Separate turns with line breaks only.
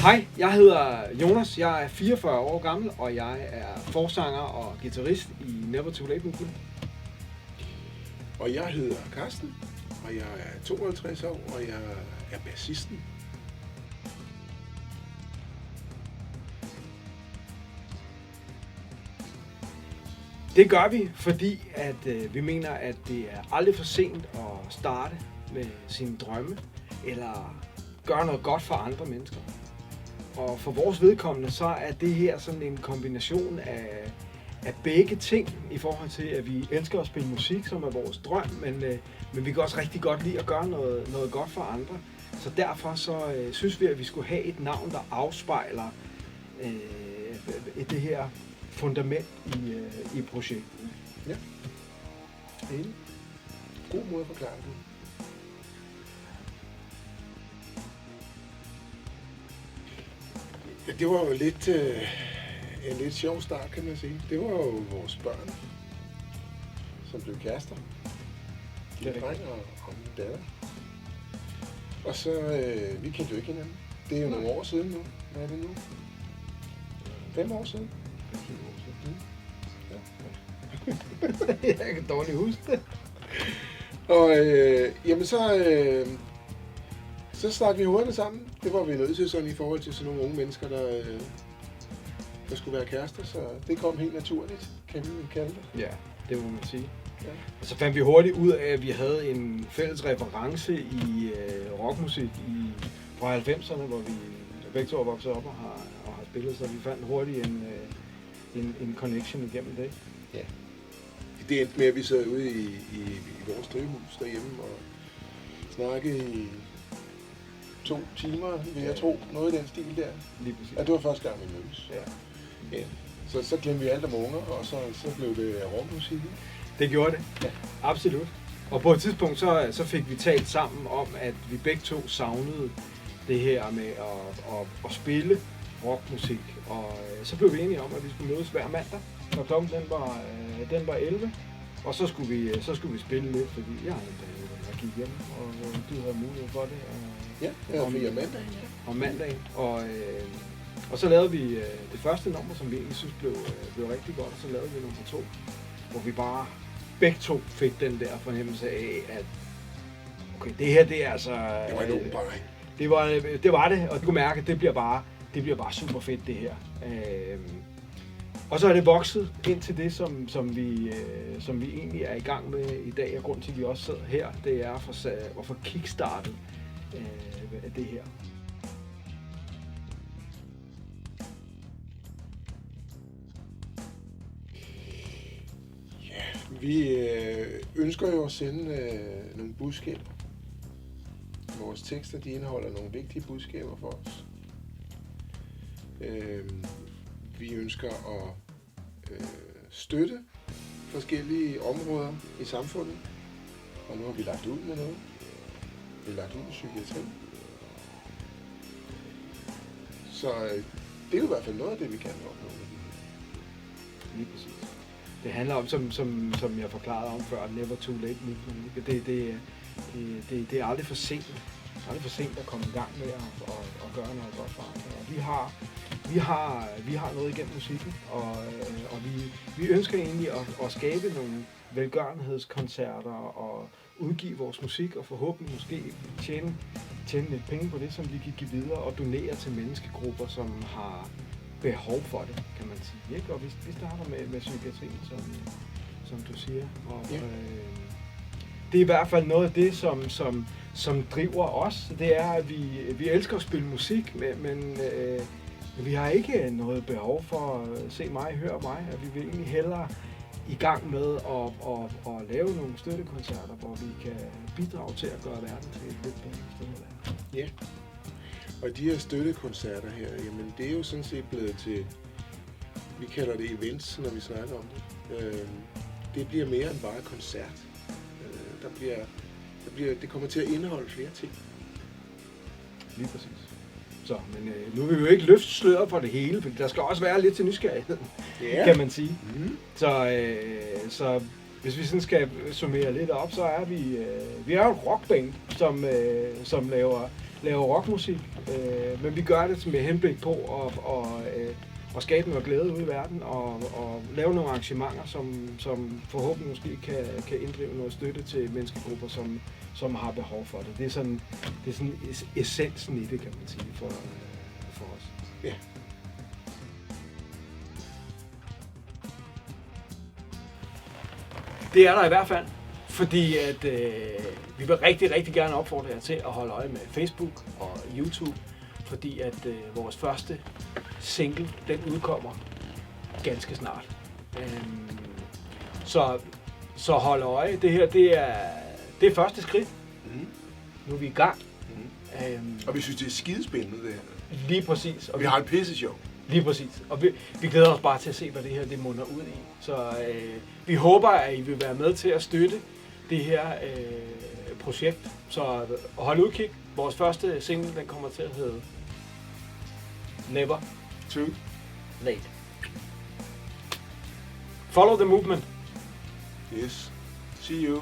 Hej, jeg hedder Jonas, jeg er 44 år gammel, og jeg er forsanger og guitarist i Never Too Late Movement.
Og jeg hedder Carsten, og jeg er 52 år, og jeg er bassisten.
Det gør vi, fordi at vi mener, at det er aldrig for sent at starte med sine drømme, eller gøre noget godt for andre mennesker. Og for vores vedkommende, så er det her sådan en kombination af begge ting, i forhold til, at vi elsker at spille musik, som er vores drøm, men vi kan også rigtig godt lide at gøre noget godt for andre. Så derfor så synes vi, at vi skulle have et navn, der afspejler det her fundament i projektet.
Ja. En god måde at forklare det. Ja, det var jo lidt en lidt sjov start, kan man sige. Det var jo vores børn, som blev kærester. De dreng og min datter. Og så, vi kendte jo ikke hinanden. Det er jo nogle år siden nu. Hvad er det nu? 5 år siden?
7 år siden.
Ja.
Jeg kan dårligt huske det.
Og jamen så snakkede vi hurtigt sammen. Det var vi nødt til sådan i forhold til sådan nogle unge mennesker, der skulle være kærester. Så det kom helt naturligt, kan vi kalde det.
Ja, det må man sige.
Ja.
Og så fandt vi hurtigt ud af, at vi havde en fælles reference i rockmusik fra 90'erne, hvor vi begge to er vokset op og har spillet, så vi fandt hurtigt en connection igennem det.
Ja. Det endte med, at vi sad ude i vores drivhus derhjemme og snakkede i 2 timer, vil jeg tro. Noget i den stil der.
Lige præcis.
Ja, det var første gang, vi mødtes.
Ja.
Ja. Så glemte vi alt om unger, og så blev det rockmusik.
Det gjorde det.
Ja.
Absolut. Og på et tidspunkt så fik vi talt sammen om, at vi begge to savnede det her med at spille rockmusik. Og så blev vi enige om, at vi skulle mødes hver mandag, når klokken den var 11. Og så skulle vi spille lidt, fordi jeg havde en periode, hvor jeg gik hjem, og du havde mulighed for det.
Ja, jeg havde fri om mandagen.
Om mandagen. Og så lavede vi det første nummer, som vi egentlig synes blev rigtig godt, og så lavede vi nummer 2, hvor vi bare begge to fik den der fornemmelse af, at okay, det her, det er altså...
Det var en åbenbaring.
Det var det, og du kunne mærke, at det bliver bare super fedt, det her. Og så er det vokset ind til det, som vi egentlig er i gang med i dag, og grund til, at vi også sidder her, det er at få kickstartet det her.
Vi ønsker jo at sende nogle budskaber. Vores tekster, de indeholder nogle vigtige budskaber for os. Vi ønsker at støtte forskellige områder i samfundet. Og nu har vi lagt ud med noget. Vi har lagt ud med psykiatri. Så det er jo i hvert fald noget af det, vi kan opnå.
Lige præcis. Det handler om, som jeg forklarede om før, Never Too Late Movement. Det er aldrig for sent. Det er aldrig for sent at komme i gang med at gøre noget godt for andre. Og vi har noget igennem musikken, og vi ønsker egentlig at skabe nogle velgørenhedskoncerter og udgive vores musik, og forhåbentlig måske tjene lidt penge på det, som vi kan give videre og donere til menneskegrupper, som har behov for det, kan man sige. Ikke? Og vi starter med psykiatrien, som du siger. Og,
ja.
Det er i hvert fald noget af det, som driver os. Det er, at vi elsker at spille musik, men vi har ikke noget behov for at se mig, høre mig. At vi vil egentlig hellere i gang med at lave nogle støttekoncerter, hvor vi kan bidrage til at gøre verden til et lidt bedre sted at være.
Ja. Og de her støttekoncerter her, jamen det er jo sådan set blevet til, vi kalder det events, når vi snakker om det. Det bliver mere end bare koncert. Det kommer til at indeholde flere ting.
Lige præcis. Så, men nu vil vi jo ikke løfte sløret for det hele, for der skal også være lidt til nysgerrighed, kan man sige. Mm. Så hvis vi sådan skal summere lidt op, så er vi er jo et rockband, som laver lave rockmusik, men vi gør det med henblik på at skabe noget glæde ude i verden og lave nogle arrangementer, som forhåbentlig måske kan inddrive noget støtte til menneskegrupper, som har behov for det. Det er sådan essensen i det, kan man sige, for os.
Ja.
Det er der i hvert fald, fordi at vi vil rigtig, rigtig gerne opfordre jer til at holde øje med Facebook og YouTube, fordi at vores første single, den udkommer ganske snart. Så hold øje. Det her, det er første skridt.
Mm.
Nu er vi i gang.
Mm. Og vi synes, det er skidespændende, det her.
Lige præcis. Og
vi har en pisse sjov.
Lige præcis. Og vi glæder os bare til at se, hvad det her det munder ud i. Så vi håber, at I vil være med til at støtte det her projekt. Så hold udkig. Vores første single, den kommer til at hedde Never
Too
Late. Follow the movement.
Yes. See you.